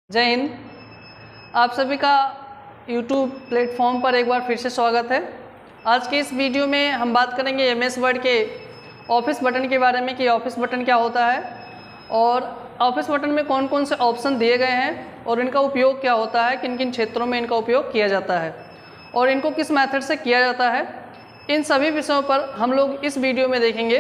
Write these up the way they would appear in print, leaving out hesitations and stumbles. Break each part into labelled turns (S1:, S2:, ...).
S1: जय हिंद। आप सभी का YouTube प्लेटफॉर्म पर एक बार फिर से स्वागत है। आज के इस वीडियो में हम बात करेंगे MS वर्ड के ऑफिस बटन के बारे में कि ऑफिस बटन क्या होता है और ऑफिस बटन में कौन कौन से ऑप्शन दिए गए हैं और इनका उपयोग क्या होता है, किन किन क्षेत्रों में इनका उपयोग किया जाता है और इनको किस मेथड से किया जाता है। इन सभी विषयों पर हम लोग इस वीडियो में देखेंगे।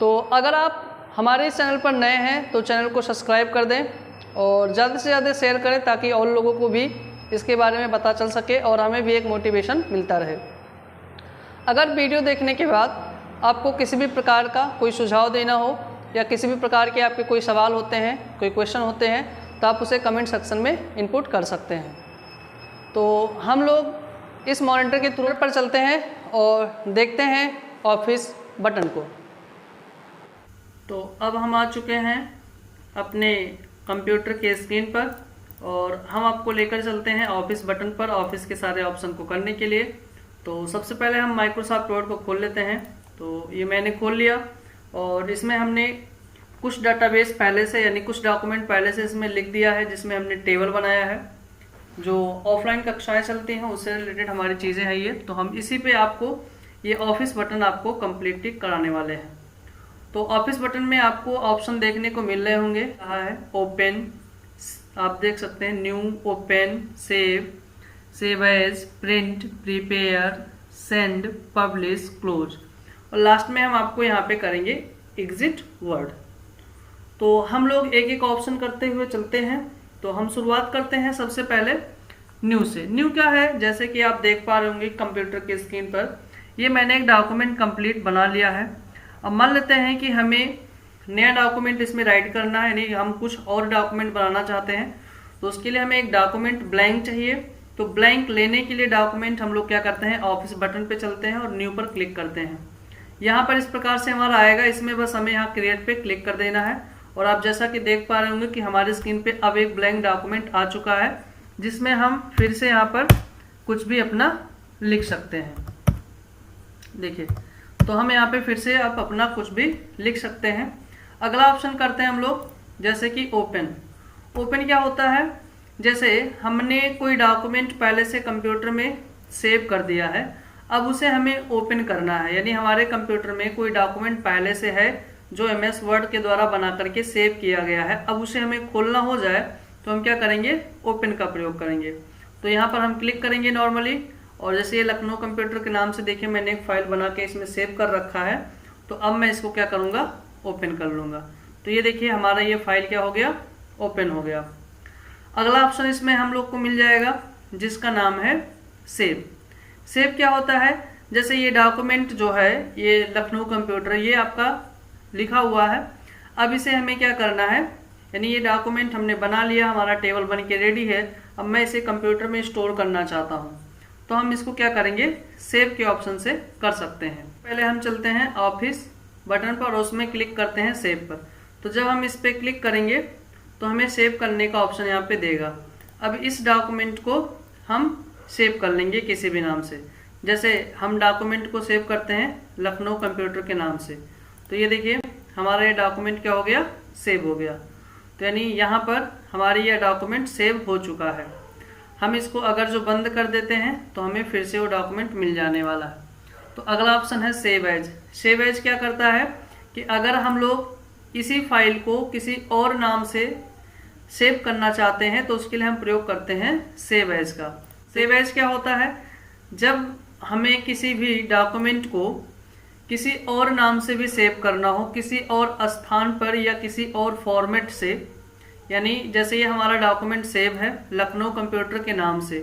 S1: तो अगर आप हमारे इस चैनल पर नए हैं तो चैनल को सब्सक्राइब कर दें और ज़्यादा से ज़्यादा शेयर करें ताकि और लोगों को भी इसके बारे में पता चल सके और हमें भी एक मोटिवेशन मिलता रहे। अगर वीडियो देखने के बाद आपको किसी भी प्रकार का कोई सुझाव देना हो या किसी भी प्रकार के आपके कोई सवाल होते हैं, कोई क्वेश्चन होते हैं, तो आप उसे कमेंट सेक्शन में इनपुट कर सकते हैं। तो हम लोग इस मॉनिटर के थ्रू पर चलते हैं और देखते हैं ऑफिस बटन को। तो अब हम आ चुके हैं अपने कंप्यूटर के स्क्रीन पर और हम आपको लेकर चलते हैं ऑफिस बटन पर ऑफिस के सारे ऑप्शन को करने के लिए। तो सबसे पहले हम माइक्रोसॉफ्ट वर्ड को खोल लेते हैं। तो ये मैंने खोल लिया और इसमें हमने कुछ डाटाबेस पहले से यानी कुछ डॉक्यूमेंट पहले से इसमें लिख दिया है जिसमें हमने टेबल बनाया है। जो ऑफलाइन कक्षाएं चलती हैं उससे रिलेटेड हमारी चीज़ें हैं ये। तो हम इसी पे आपको ये ऑफिस बटन आपको कम्प्लीटली कराने वाले हैं। तो ऑफिस बटन में आपको ऑप्शन देखने को मिल रहे होंगे। कहा है ओपन, आप देख सकते हैं new, open, save, save as, print, prepare, send, publish, close और लास्ट में हम आपको यहाँ पे करेंगे एग्जिट वर्ड। तो हम लोग एक एक ऑप्शन करते हुए चलते हैं। तो हम शुरुआत करते हैं सबसे पहले न्यू से। न्यू क्या है, जैसे कि आप देख पा रहे होंगे कंप्यूटर के स्क्रीन पर, ये मैंने एक डॉक्यूमेंट कंप्लीट बना लिया है। अब मान लेते हैं कि हमें नया डॉक्यूमेंट इसमें राइट करना है, यानी हम कुछ और डॉक्यूमेंट बनाना चाहते हैं। तो उसके लिए हमें एक डॉक्यूमेंट ब्लैंक चाहिए। तो ब्लैंक लेने के लिए डॉक्यूमेंट हम लोग क्या करते हैं, ऑफिस बटन पे चलते हैं और न्यू पर क्लिक करते हैं। यहाँ पर इस प्रकार से हमारा आएगा। इसमें बस हमें यहाँ क्रिएट पे क्लिक कर देना है और आप जैसा कि देख पा रहे होंगे कि हमारे स्क्रीन पे अब एक ब्लैंक डॉक्यूमेंट आ चुका है जिसमें हम फिर से यहाँ पर कुछ भी अपना लिख सकते हैं। देखिए, तो हम यहाँ पे फिर से आप अपना कुछ भी लिख सकते हैं। अगला ऑप्शन करते हैं हम लोग, जैसे कि ओपन। ओपन क्या होता है, जैसे हमने कोई डॉक्यूमेंट पहले से कंप्यूटर में सेव कर दिया है, अब उसे हमें ओपन करना है। यानी हमारे कंप्यूटर में कोई डॉक्यूमेंट पहले से है जो MS वर्ड के द्वारा बना करके सेव किया गया है, अब उसे हमें खोलना हो जाए तो हम क्या करेंगे, ओपन का प्रयोग करेंगे। तो यहाँ पर हम क्लिक करेंगे नॉर्मली और जैसे ये लखनऊ कंप्यूटर के नाम से देखिए मैंने एक फाइल बना के इसमें सेव कर रखा है। तो अब मैं इसको क्या करूँगा, ओपन कर लूँगा। तो ये देखिए हमारा ये फाइल क्या हो गया, ओपन हो गया। अगला ऑप्शन इसमें हम लोग को मिल जाएगा जिसका नाम है सेव। सेव क्या होता है, जैसे ये डॉक्यूमेंट जो है ये लखनऊ कंप्यूटर ये आपका लिखा हुआ है। अब इसे हमें क्या करना है, यानी ये डॉक्यूमेंट हमने बना लिया, हमारा टेबल बन के रेडी है। अब मैं इसे कंप्यूटर में स्टोर करना चाहता हूँ तो हम इसको क्या करेंगे, सेव के ऑप्शन से कर सकते हैं। पहले हम चलते हैं ऑफिस बटन पर और उसमें क्लिक करते हैं सेव पर। तो जब हम इस पर क्लिक करेंगे तो हमें सेव करने का ऑप्शन यहाँ पे देगा। अब इस डॉक्यूमेंट को हम सेव कर लेंगे किसी भी नाम से। जैसे हम डॉक्यूमेंट को सेव करते हैं लखनऊ कंप्यूटर के नाम से। तो ये देखिए हमारा ये डॉक्यूमेंट क्या हो गया, सेव हो गया। तो यानी यहाँ पर हमारी यह डॉक्यूमेंट सेव हो चुका है। हम इसको अगर जो बंद कर देते हैं तो हमें फिर से वो डॉक्यूमेंट मिल जाने वाला है। तो अगला ऑप्शन है सेव एज। सेव एज क्या करता है कि अगर हम लोग इसी फाइल को किसी और नाम से सेव करना चाहते हैं तो उसके लिए हम प्रयोग करते हैं सेव एज का। सेव एज क्या होता है, जब हमें किसी भी डॉक्यूमेंट को किसी और नाम से भी सेव करना हो, किसी और स्थान पर या किसी और फॉर्मेट से, यानी जैसे ये हमारा डॉक्यूमेंट सेव है लखनऊ कंप्यूटर के नाम से,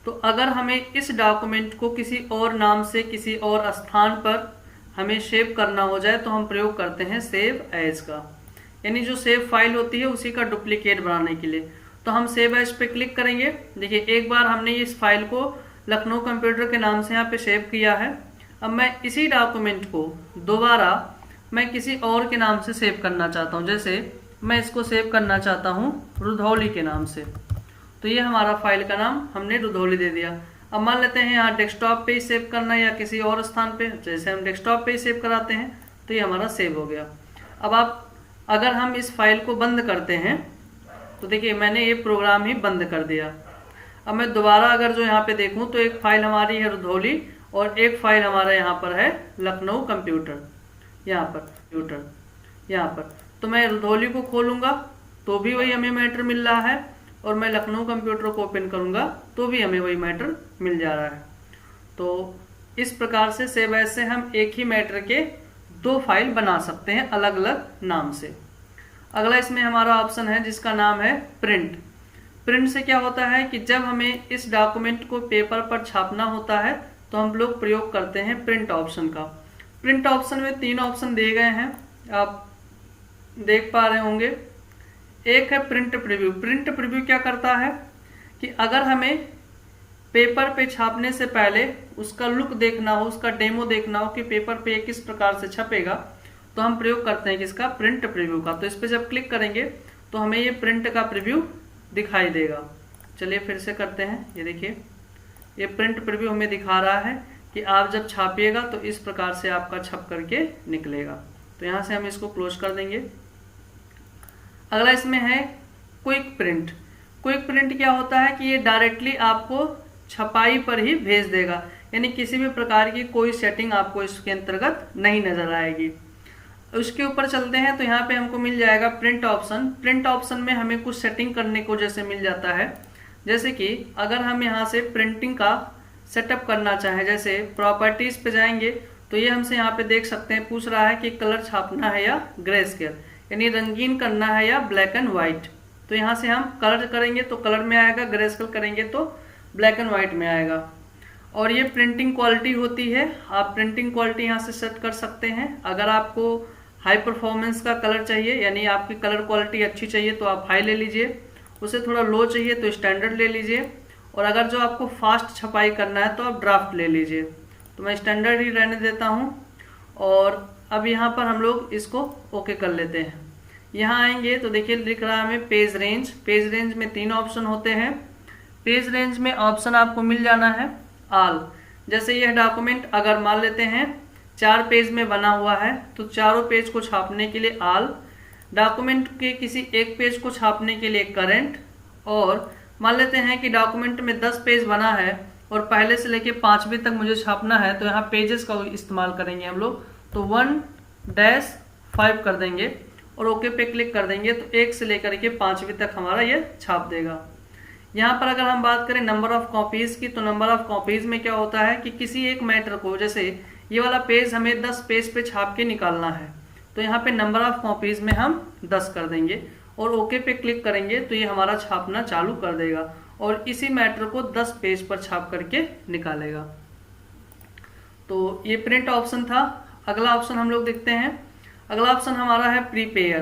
S1: तो अगर हमें इस डॉक्यूमेंट को किसी और नाम से किसी और स्थान पर हमें सेव करना हो जाए तो हम प्रयोग करते हैं सेव एज का। यानी जो सेव फाइल होती है उसी का डुप्लीकेट बनाने के लिए। तो हम सेव एज पे क्लिक करेंगे। देखिए एक बार हमने इस फाइल को लखनऊ कंप्यूटर के नाम से यहाँ पे सेव किया है। अब मैं इसी डॉक्यूमेंट को दोबारा मैं किसी और के नाम से सेव करना चाहता हूँ। जैसे मैं इसको सेव करना चाहता हूँ रुधौली के नाम से। तो ये हमारा फाइल का नाम हमने रुधौली दे दिया। अब मान लेते हैं यहाँ डेस्कटॉप पे ही सेव करना है या किसी और स्थान पे, जैसे हम डेस्कटॉप पे ही सेव कराते हैं तो ये हमारा सेव हो गया। अब आप अगर हम इस फाइल को बंद करते हैं तो देखिए मैंने ये प्रोग्राम ही बंद कर दिया। अब मैं दोबारा अगर जो यहाँ पे देखूँ तो एक फाइल हमारी है रुधौली और एक फाइल हमारा यहाँ पर है लखनऊ कंप्यूटर, यहाँ पर तो मैं रुधौली को खोलूँगा तो भी वही हमें मैटर मिल रहा है, और मैं लखनऊ कंप्यूटर को ओपन करूँगा तो भी हमें वही मैटर मिल जा रहा है। तो इस प्रकार से सेव एज से हम एक ही मैटर के दो फाइल बना सकते हैं अलग अलग नाम से। अगला इसमें हमारा ऑप्शन है जिसका नाम है प्रिंट। प्रिंट से क्या होता है कि जब हमें इस डॉक्यूमेंट को पेपर पर छापना होता है तो हम लोग प्रयोग करते हैं प्रिंट ऑप्शन का। प्रिंट ऑप्शन में 3 ऑप्शन दिए गए हैं, आप देख पा रहे होंगे। एक है प्रिंट प्रीव्यू। प्रिंट प्रीव्यू क्या करता है कि अगर हमें पेपर पे छापने से पहले उसका लुक देखना हो, उसका डेमो देखना हो कि पेपर पे किस प्रकार से छपेगा, तो हम प्रयोग करते हैं किसका, प्रिंट प्रीव्यू का। तो इस पर जब क्लिक करेंगे तो हमें ये प्रिंट का प्रीव्यू दिखाई देगा। चलिए फिर से करते हैं, ये देखिए ये प्रिंट प्रीव्यू हमें दिखा रहा है कि आप जब छापिएगा तो इस प्रकार से आपका छप करके निकलेगा। तो यहाँ से हम इसको क्लोज कर देंगे। अगला इसमें है क्विक प्रिंट। क्विक प्रिंट क्या होता है कि ये डायरेक्टली आपको छपाई पर ही भेज देगा, यानी किसी भी प्रकार की कोई सेटिंग आपको इसके अंतर्गत नहीं नजर आएगी। उसके ऊपर चलते हैं तो यहाँ पे हमको मिल जाएगा प्रिंट ऑप्शन। प्रिंट ऑप्शन में हमें कुछ सेटिंग करने को जैसे मिल जाता है, जैसे कि अगर हम यहाँ से प्रिंटिंग का सेटअप करना चाहें, जैसे प्रॉपर्टीज पे जाएंगे तो ये हमसे यहाँ पे देख सकते हैं, पूछ रहा है कि कलर छापना है या ग्रे स्केल, यानी रंगीन करना है या ब्लैक एंड व्हाइट। तो यहाँ से हम कलर करेंगे तो कलर में आएगा, ग्रे स्केल करेंगे तो ब्लैक एंड व्हाइट में आएगा। और ये प्रिंटिंग क्वालिटी होती है, आप प्रिंटिंग क्वालिटी यहाँ से सेट कर सकते हैं। अगर आपको हाई परफॉर्मेंस का कलर चाहिए, यानी आपकी कलर क्वालिटी अच्छी चाहिए तो आप हाई ले लीजिए, उसे थोड़ा लो चाहिए तो स्टैंडर्ड ले लीजिए, और अगर जो आपको फास्ट छपाई करना है तो आप ड्राफ्ट ले लीजिए। तो मैं स्टैंडर्ड ही रहने देता हूँ। और अब यहाँ पर हम लोग इसको ओके कर लेते हैं। यहाँ आएंगे तो देखिए लिख रहा है हमें पेज रेंज। पेज रेंज में 3 ऑप्शन होते हैं। पेज रेंज में ऑप्शन आपको मिल जाना है ऑल। जैसे यह डॉक्यूमेंट अगर मान लेते हैं 4 पेज में बना हुआ है तो चारों पेज को छापने के लिए ऑल, डॉक्यूमेंट के किसी एक पेज को छापने के लिए करंट, और मान लेते हैं कि डॉक्यूमेंट में 10 पेज बना है और पहले से लेके 5वीं तक मुझे छापना है, तो यहाँ पेजेस का इस्तेमाल करेंगे हम लोग। तो 1-5 कर देंगे और ओके पे क्लिक कर देंगे तो 1 से लेकर के 5वीं तक हमारा ये छाप देगा। यहाँ पर अगर हम बात करें नंबर ऑफ कॉपीज की, तो नंबर ऑफ कॉपीज में क्या होता है कि किसी एक मैटर को, जैसे ये वाला पेज हमें 10 पेज पे छाप के निकालना है, तो यहाँ पे नंबर ऑफ कॉपीज में हम 10 कर देंगे और ओके पे क्लिक करेंगे तो ये हमारा छापना चालू कर देगा और इसी मैटर को 10 पेज पर छाप करके निकालेगा। तो ये प्रिंट ऑप्शन था। अगला ऑप्शन हम लोग देखते हैं। अगला ऑप्शन हमारा है प्रीपेयर।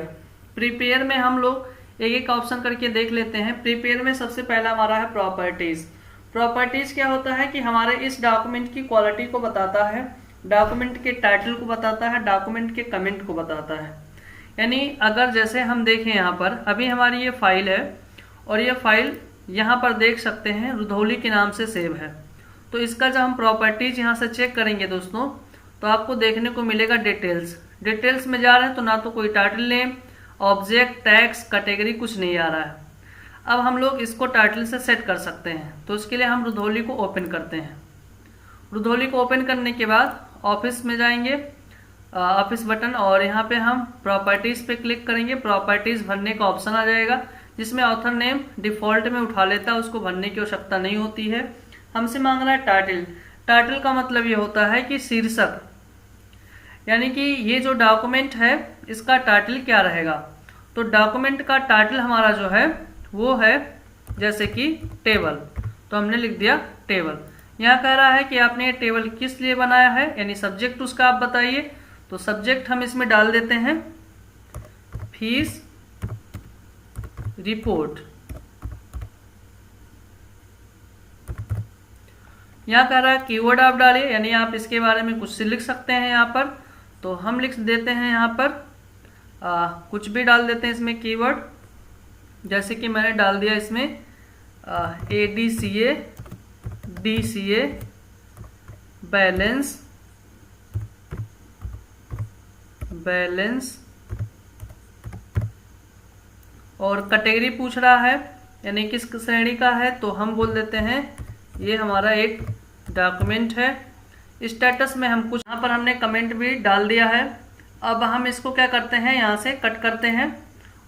S1: प्रीपेयर में हम लोग एक एक ऑप्शन करके देख लेते हैं। प्रीपेयर में सबसे पहला हमारा है प्रॉपर्टीज। प्रॉपर्टीज क्या होता है कि हमारे इस डॉक्यूमेंट की क्वालिटी को बताता है, डॉक्यूमेंट के टाइटल को बताता है, डॉक्यूमेंट के कमेंट को बताता है। यानी अगर जैसे हम देखें यहाँ पर अभी हमारी ये फाइल है और ये फाइल यहाँ पर देख सकते हैं रुधौली के नाम से सेव है, तो इसका जब हम प्रॉपर्टीज यहाँ से चेक करेंगे दोस्तों तो आपको देखने को मिलेगा डिटेल्स। डिटेल्स में जा रहे हैं तो ना तो कोई title name, object, tags, category कुछ नहीं आ रहा है। अब हम लोग इसको टाइटल से सेट कर सकते हैं, तो इसके लिए हम रुधौली को ओपन करते हैं। रुधौली को ओपन करने के बाद ऑफिस में जाएंगे, ऑफिस बटन, और यहाँ पे हम प्रॉपर्टीज पे क्लिक करेंगे। प्रॉपर्टीज भरने का ऑप्शन आ जाएगा जिसमें ऑथर नेम डिफॉल्ट में उठा लेता है, उसको भरने की आवश्यकता नहीं होती है। हमसे मांग रहा है टाइटल। टाइटल का मतलब ये होता है कि शीर्षक, यानी कि ये जो डॉक्यूमेंट है इसका टाइटल क्या रहेगा। तो डॉक्यूमेंट का टाइटल हमारा जो है वो है जैसे कि टेबल, तो हमने लिख दिया टेबल। यहाँ कह रहा है कि आपने ये टेबल किस लिए बनाया है, यानी सब्जेक्ट उसका आप बताइए। तो सब्जेक्ट हम इसमें डाल देते हैं फीस रिपोर्ट। यहाँ कह रहा है कीवर्ड आप डालिए, यानी आप इसके बारे में कुछ लिख सकते हैं यहाँ पर। तो हम लिख देते हैं यहाँ पर कुछ भी डाल देते हैं इसमें कीवर्ड, जैसे कि मैंने डाल दिया इसमें ADCA DCA बैलेंस और कैटेगरी पूछ रहा है यानी किस श्रेणी का है, तो हम बोल देते हैं ये हमारा एक डॉक्यूमेंट है। स्टेटस में हम कुछ यहाँ पर हमने कमेंट भी डाल दिया है। अब हम इसको क्या करते हैं, यहाँ से कट करते हैं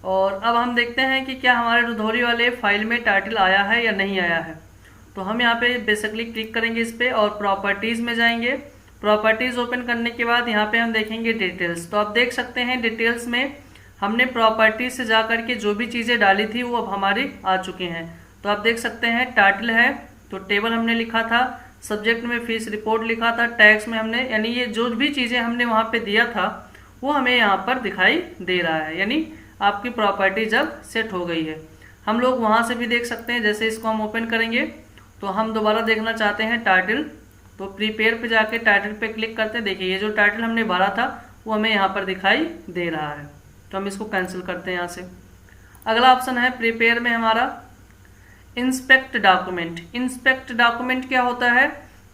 S1: और अब हम देखते हैं कि क्या हमारे रुधौली वाले फाइल में टाइटल आया है या नहीं आया है। तो हम यहाँ पे बेसिकली क्लिक करेंगे इस पर और प्रॉपर्टीज़ में जाएंगे। प्रॉपर्टीज़ ओपन करने के बाद यहाँ पे हम देखेंगे डिटेल्स। तो आप देख सकते हैं डिटेल्स में हमने प्रॉपर्टीज से जा कर के जो भी चीज़ें डाली थी वो अब हमारी आ चुकी हैं। तो आप देख सकते हैं टाइटल है तो टेबल हमने लिखा था, सब्जेक्ट में फीस रिपोर्ट लिखा था, टैक्स में हमने यानी ये जो भी चीज़ें हमने वहाँ पे दिया था वो हमें यहाँ पर दिखाई दे रहा है, यानी आपकी प्रॉपर्टी जब सेट हो गई है। हम लोग वहाँ से भी देख सकते हैं, जैसे इसको हम ओपन करेंगे तो हम दोबारा देखना चाहते हैं टाइटल, तो प्रीपेयर पे जाके टाइटल पे क्लिक करते हैं। देखिए ये जो टाइटल हमने भरा था वो हमें यहाँ पर दिखाई दे रहा है, तो हम इसको कैंसिल करते हैं यहाँ से। अगला ऑप्शन है प्रीपेयर में हमारा इंस्पेक्ट डॉक्यूमेंट। इंस्पेक्ट डॉक्यूमेंट क्या होता है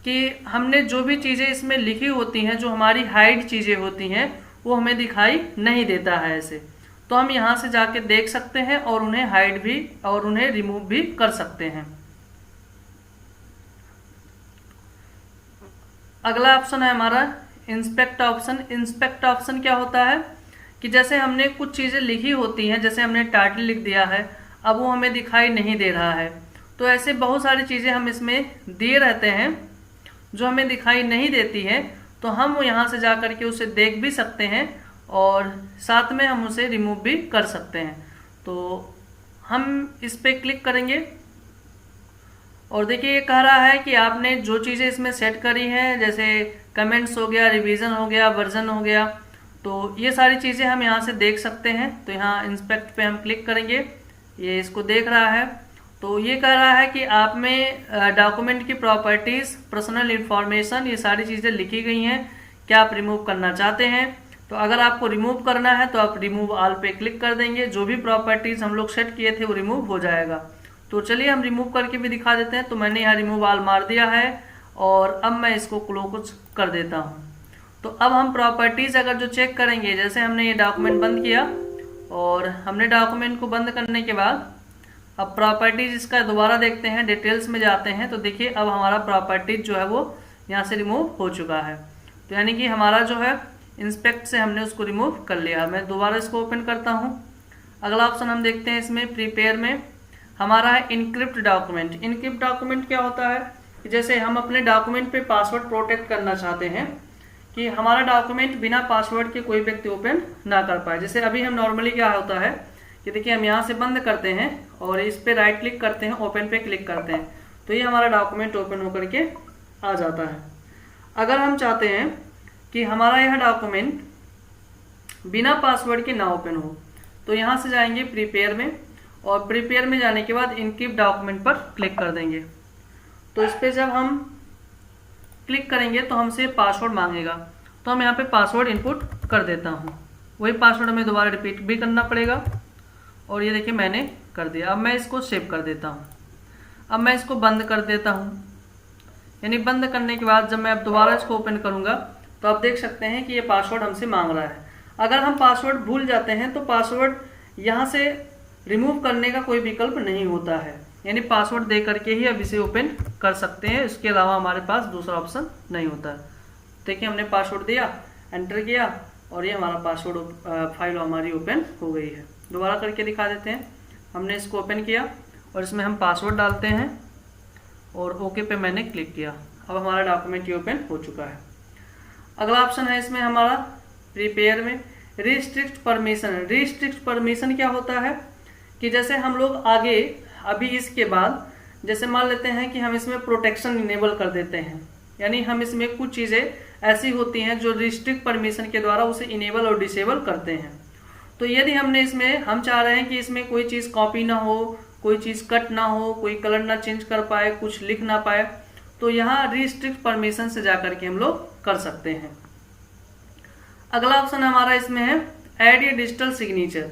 S1: कि हमने जो भी चीज़ें इसमें लिखी होती हैं, जो हमारी हाइड चीज़ें होती हैं वो हमें दिखाई नहीं देता है ऐसे, तो हम यहाँ से जाके देख सकते हैं और उन्हें हाइड भी और उन्हें रिमूव भी कर सकते हैं। अगला ऑप्शन है हमारा इंस्पेक्ट ऑप्शन। इंस्पेक्ट ऑप्शन क्या होता है कि जैसे हमने कुछ चीज़ें लिखी होती हैं, जैसे हमने टाइटल लिख दिया है, अब वो हमें दिखाई नहीं दे रहा है, तो ऐसे बहुत सारी चीज़ें हम इसमें दिए रहते हैं जो हमें दिखाई नहीं देती है, तो हम यहाँ से जा कर के उसे देख भी सकते हैं और साथ में हम उसे रिमूव भी कर सकते हैं। तो हम इस पर क्लिक करेंगे और देखिए ये कह रहा है कि आपने जो चीज़ें इसमें सेट करी हैं, जैसे कमेंट्स हो गया, रिवीजन हो गया, वर्जन हो गया, तो ये सारी चीज़ें हम यहाँ से देख सकते हैं। तो यहाँ इंस्पेक्ट पे हम क्लिक करेंगे, ये इसको देख रहा है, तो ये कह रहा है कि आप में डॉक्यूमेंट की प्रॉपर्टीज़, पर्सनल इंफॉर्मेशन, ये सारी चीज़ें लिखी गई हैं, क्या आप रिमूव करना चाहते हैं। तो अगर आपको रिमूव करना है तो आप रिमूव ऑल पे क्लिक कर देंगे, जो भी प्रॉपर्टीज़ हम लोग सेट किए थे वो रिमूव हो जाएगा। तो चलिए हम रिमूव करके भी दिखा देते हैं। तो मैंने यहाँ रिमूव ऑल मार दिया है और अब मैं इसको क्लोज कर देता हूँ। तो अब हम प्रॉपर्टीज़ अगर जो चेक करेंगे, जैसे हमने ये डॉक्यूमेंट बंद किया और हमने डॉक्यूमेंट को बंद करने के बाद अब प्रॉपर्टीज़ इसका दोबारा देखते हैं, डिटेल्स में जाते हैं, तो देखिए अब हमारा प्रॉपर्टीज जो है वो यहाँ से रिमूव हो चुका है। तो यानी कि हमारा जो है इंस्पेक्ट से हमने उसको रिमूव कर लिया। मैं दोबारा इसको ओपन करता हूँ। अगला ऑप्शन हम देखते हैं इसमें प्रीपेयर में हमारा है इनक्रिप्ट डॉक्यूमेंट। इनक्रिप्ट डॉक्यूमेंट क्या होता है कि जैसे हम अपने डॉक्यूमेंट पे पासवर्ड प्रोटेक्ट करना चाहते हैं कि हमारा डॉक्यूमेंट बिना पासवर्ड के कोई व्यक्ति ओपन ना कर पाए। जैसे अभी हम नॉर्मली क्या होता है कि देखिए हम यहाँ से बंद करते हैं और इस पे राइट क्लिक करते हैं, ओपन पे क्लिक करते हैं, तो ये हमारा डॉक्यूमेंट ओपन होकर के आ जाता है। अगर हम चाहते हैं कि हमारा यह डॉक्यूमेंट बिना पासवर्ड के ना ओपन हो, तो यहाँ से जाएंगे प्रीपेयर में और प्रीपेयर में जाने के बाद इनक्रिप्ट डॉक्यूमेंट पर क्लिक कर देंगे। तो इस पर जब हम क्लिक करेंगे तो हमसे पासवर्ड मांगेगा, तो हम यहाँ पे पासवर्ड इनपुट कर देता हूँ। वही पासवर्ड हमें दोबारा रिपीट भी करना पड़ेगा और ये देखिए मैंने कर दिया। अब मैं इसको सेव कर देता हूँ। अब मैं इसको बंद कर देता हूँ, यानी बंद करने के बाद जब मैं अब दोबारा इसको ओपन करूँगा तो आप देख सकते हैं कि ये पासवर्ड हमसे मांग रहा है। अगर हम पासवर्ड भूल जाते हैं तो पासवर्ड यहाँ से रिमूव करने का कोई विकल्प नहीं होता है, यानी पासवर्ड दे करके ही अब इसे ओपन कर सकते हैं, इसके अलावा हमारे पास दूसरा ऑप्शन नहीं होता है। देखिए हमने पासवर्ड दिया, एंटर किया और ये हमारा पासवर्ड फाइल हमारी ओपन हो गई है। दोबारा करके दिखा देते हैं। हमने इसको ओपन किया और इसमें हम पासवर्ड डालते हैं और ओके पे मैंने क्लिक किया। अब हमारा डॉक्यूमेंट ये ओपन हो चुका है। अगला ऑप्शन है इसमें हमारा प्रीपेयर में रिस्ट्रिक्ट परमिशन। रिस्ट्रिक्ट परमिशन क्या होता है कि जैसे हम लोग आगे अभी इसके बाद जैसे मान लेते हैं कि हम इसमें प्रोटेक्शन इनेबल कर देते हैं, यानी हम इसमें कुछ चीज़ें ऐसी होती हैं जो रिस्ट्रिक्ट परमिशन के द्वारा उसे इनेबल और डिसेबल करते हैं। तो यदि हमने इसमें हम चाह रहे हैं कि इसमें कोई चीज़ कॉपी ना हो, कोई चीज़ कट ना हो, कोई कलर ना चेंज कर पाए, कुछ लिख ना पाए, तो यहाँ रिस्ट्रिक्ट परमिशन से जा करके हम लोग कर सकते हैं। अगला ऑप्शन हमारा इसमें है add a digital signature.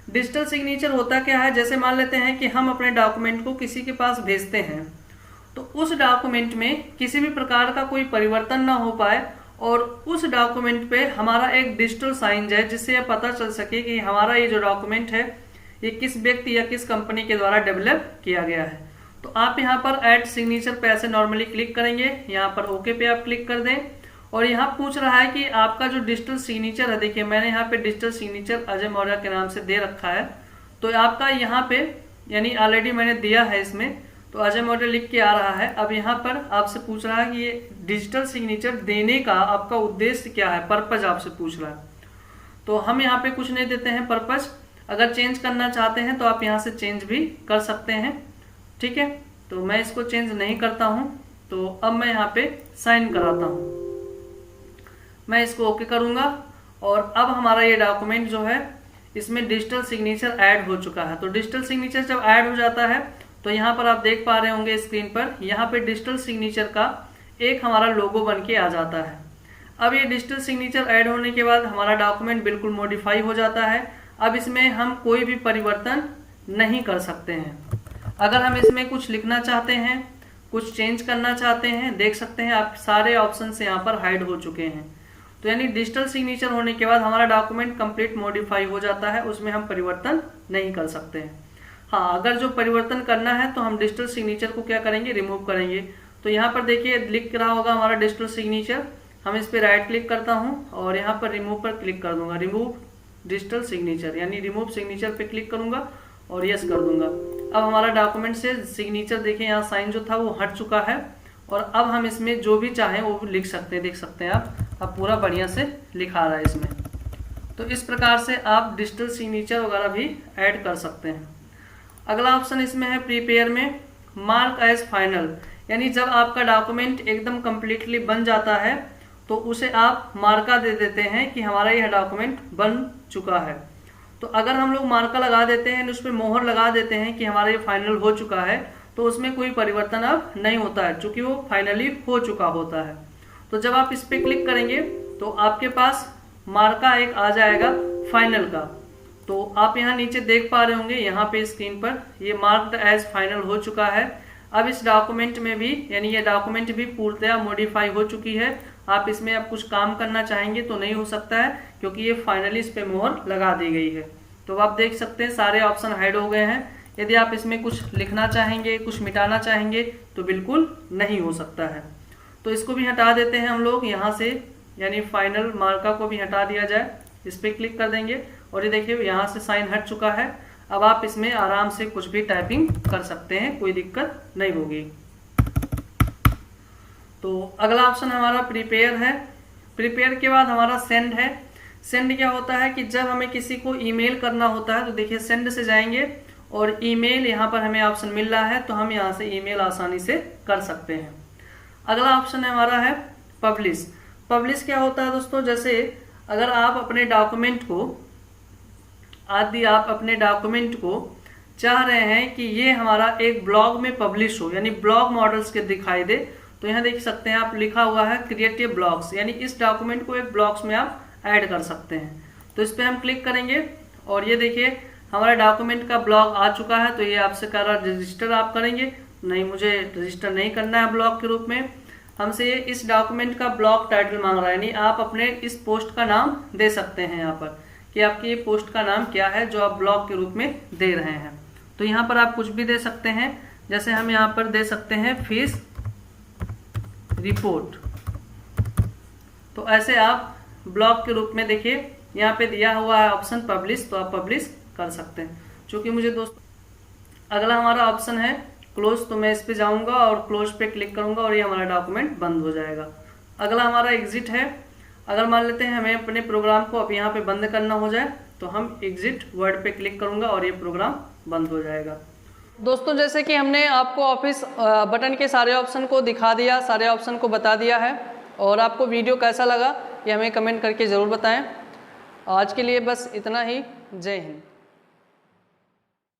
S1: Digital signature होता क्या है, जैसे मान लेते हैं कि हम अपने डॉक्यूमेंट को किसी के पास भेजते हैं तो उस डॉक्यूमेंट में किसी भी प्रकार का कोई परिवर्तन ना हो पाए और उस डॉक्यूमेंट पे हमारा एक डिजिटल साइन जाए, जिससे यह पता चल सके कि हमारा ये जो डॉक्यूमेंट है ये किस व्यक्ति या किस कंपनी के द्वारा डेवलप किया गया है। तो आप यहाँ पर ऐड सिग्नेचर पे ऐसे नॉर्मली क्लिक करेंगे, यहाँ पर ओके पे आप क्लिक कर दें और यहाँ पूछ रहा है कि आपका जो डिजिटल सिग्नेचर है, देखिए मैंने यहाँ पे डिजिटल सिग्नेचर अजय मौर्य के नाम से दे रखा है। तो आपका यहाँ पे यानी ऑलरेडी मैंने दिया है इसमें, तो अजय मौर्य लिख के आ रहा है। अब यहाँ पर आपसे पूछ रहा है कि ये डिजिटल सिग्नेचर देने का आपका उद्देश्य क्या है, पर्पज आपसे पूछ रहा है। तो हम यहाँ पे कुछ नहीं देते हैं पर्पज। अगर चेंज करना चाहते हैं तो आप यहाँ से चेंज भी कर सकते हैं, ठीक है। तो मैं इसको चेंज नहीं करता हूँ। तो अब मैं यहाँ पे साइन कराता हूँ, मैं इसको ओके करूँगा और अब हमारा ये डॉक्यूमेंट जो है इसमें डिजिटल सिग्नेचर ऐड हो चुका है। तो डिजिटल सिग्नेचर जब ऐड हो जाता है तो यहाँ पर आप देख पा रहे होंगे स्क्रीन पर, यहाँ पे डिजिटल सिग्नेचर का एक हमारा लोगो बन के आ जाता है। अब ये डिजिटल सिग्नेचर ऐड होने के बाद हमारा डॉक्यूमेंट बिल्कुल मॉडिफाई हो जाता है। अब इसमें हम कोई भी परिवर्तन नहीं कर सकते हैं। अगर हम इसमें कुछ लिखना चाहते हैं, कुछ चेंज करना चाहते हैं, देख सकते हैं आप सारे ऑप्शन से यहाँ पर हाइड हो चुके हैं। तो यानी डिजिटल सिग्नेचर होने के बाद हमारा डॉक्यूमेंट कंप्लीट मॉडिफाई हो जाता है, उसमें हम परिवर्तन नहीं कर सकते हैं। हाँ, अगर जो परिवर्तन करना है तो हम डिजिटल सिग्नेचर को क्या करेंगे, रिमूव करेंगे। तो यहाँ पर देखिए लिख रहा होगा हमारा डिजिटल सिग्नेचर, हम इस पर राइट क्लिक करता हूँ और यहाँ पर रिमूव पर क्लिक कर दूंगा, रिमूव डिजिटल सिग्नेचर यानी रिमूव सिग्नेचर पे क्लिक करूंगा और यस कर दूंगा। अब हमारा डॉक्यूमेंट से सिग्नेचर देखिए यहाँ साइन जो था वो हट चुका है और अब हम इसमें जो भी चाहें वो लिख सकते हैं, देख सकते हैं आप, अब पूरा बढ़िया से लिखा रहा है इसमें। तो इस प्रकार से आप डिजिटल सिग्नेचर वगैरह भी ऐड कर सकते हैं। अगला ऑप्शन इसमें है प्रीपेयर में मार्क एज फाइनल, यानी जब आपका डॉक्यूमेंट एकदम कंप्लीटली बन जाता है तो उसे आप मार्का दे देते हैं कि हमारा यह डॉक्यूमेंट बन चुका है। तो अगर हम लोग मार्का लगा देते हैं, उस पर मोहर लगा देते हैं कि हमारा ये फाइनल हो चुका है, तो उसमें कोई परिवर्तन अब नहीं होता है, क्योंकि वो फाइनली हो चुका होता है। तो जब आप इस पर क्लिक करेंगे तो आपके पास मार्का एक आ जाएगा फाइनल का। तो आप यहाँ नीचे देख पा रहे होंगे, यहाँ पे स्क्रीन पर ये मार्क्ड एज फाइनल हो चुका है। अब इस डॉक्यूमेंट में भी यानी ये डॉक्यूमेंट भी पूर्णतया मॉडिफाई हो चुकी है। आप इसमें अब कुछ काम करना चाहेंगे तो नहीं हो सकता है, क्योंकि ये फाइनली इस पे मोहर लगा दी गई है। तो आप देख सकते हैं सारे ऑप्शन हाइड हो गए हैं। यदि आप इसमें कुछ लिखना चाहेंगे, कुछ मिटाना चाहेंगे तो बिल्कुल नहीं हो सकता है। तो इसको भी हटा देते हैं हम लोग यहाँ से, यानी फाइनल मार्का को भी हटा दिया जाए। इस पर क्लिक कर देंगे और ये देखिए यहाँ से साइन हट चुका है। अब आप इसमें आराम से कुछ भी टाइपिंग कर सकते हैं, कोई दिक्कत नहीं होगी। तो अगला ऑप्शन हमारा प्रिपेयर है। प्रिपेयर के बाद हमारा सेंड है। सेंड क्या होता है कि जब हमें किसी को ईमेल करना होता है तो देखिए सेंड से जाएंगे और ईमेल यहाँ पर हमें ऑप्शन मिल रहा है, तो हम यहाँ से ईमेल आसानी से कर सकते हैं। अगला ऑप्शन हमारा है पब्लिश। पब्लिश क्या होता है दोस्तों, जैसे अगर आप अपने डॉक्यूमेंट को चाह रहे हैं कि ये हमारा एक ब्लॉग में पब्लिश हो, यानी ब्लॉग मॉडल्स के दिखाई दे, तो यहाँ देख सकते हैं आप लिखा हुआ है क्रिएटिव ब्लॉग्स, यानी इस डॉक्यूमेंट को एक ब्लॉग्स में आप ऐड कर सकते हैं। तो इस पर हम क्लिक करेंगे और ये देखिए हमारा डॉक्यूमेंट का ब्लॉग आ चुका है। तो ये आपसे कह रहा है रजिस्टर आप करेंगे, नहीं मुझे रजिस्टर नहीं करना है ब्लॉग के रूप में। हमसे ये इस डॉक्यूमेंट का ब्लॉग टाइटल मांग रहा है, यानी आप अपने इस पोस्ट का नाम दे सकते हैं यहाँ पर कि आपकी ये पोस्ट का नाम क्या है जो आप ब्लॉग के रूप में दे रहे हैं। तो यहाँ पर आप कुछ भी दे सकते हैं, जैसे हम यहाँ पर दे सकते हैं फीस रिपोर्ट। तो ऐसे आप ब्लॉग के रूप में देखिए यहाँ पे दिया हुआ है ऑप्शन पब्लिश, तो आप पब्लिश कर सकते हैं। चूंकि मुझे दोस्तों अगला हमारा ऑप्शन है क्लोज, तो मैं इस पे जाऊंगा और क्लोज पे क्लिक करूंगा और ये हमारा डॉक्यूमेंट बंद हो जाएगा। अगला हमारा एग्जिट है। अगर मान लेते हैं हमें अपने प्रोग्राम को अब यहाँ पे बंद करना हो जाए तो हम एग्जिट वर्ड पे क्लिक करूंगा और ये प्रोग्राम बंद हो जाएगा। दोस्तों जैसे कि हमने आपको ऑफिस बटन के सारे ऑप्शन को दिखा दिया, सारे ऑप्शन को बता दिया है, और आपको वीडियो कैसा लगा ये हमें कमेंट करके ज़रूर बताएं। आज के लिए बस इतना ही। जय हिंद।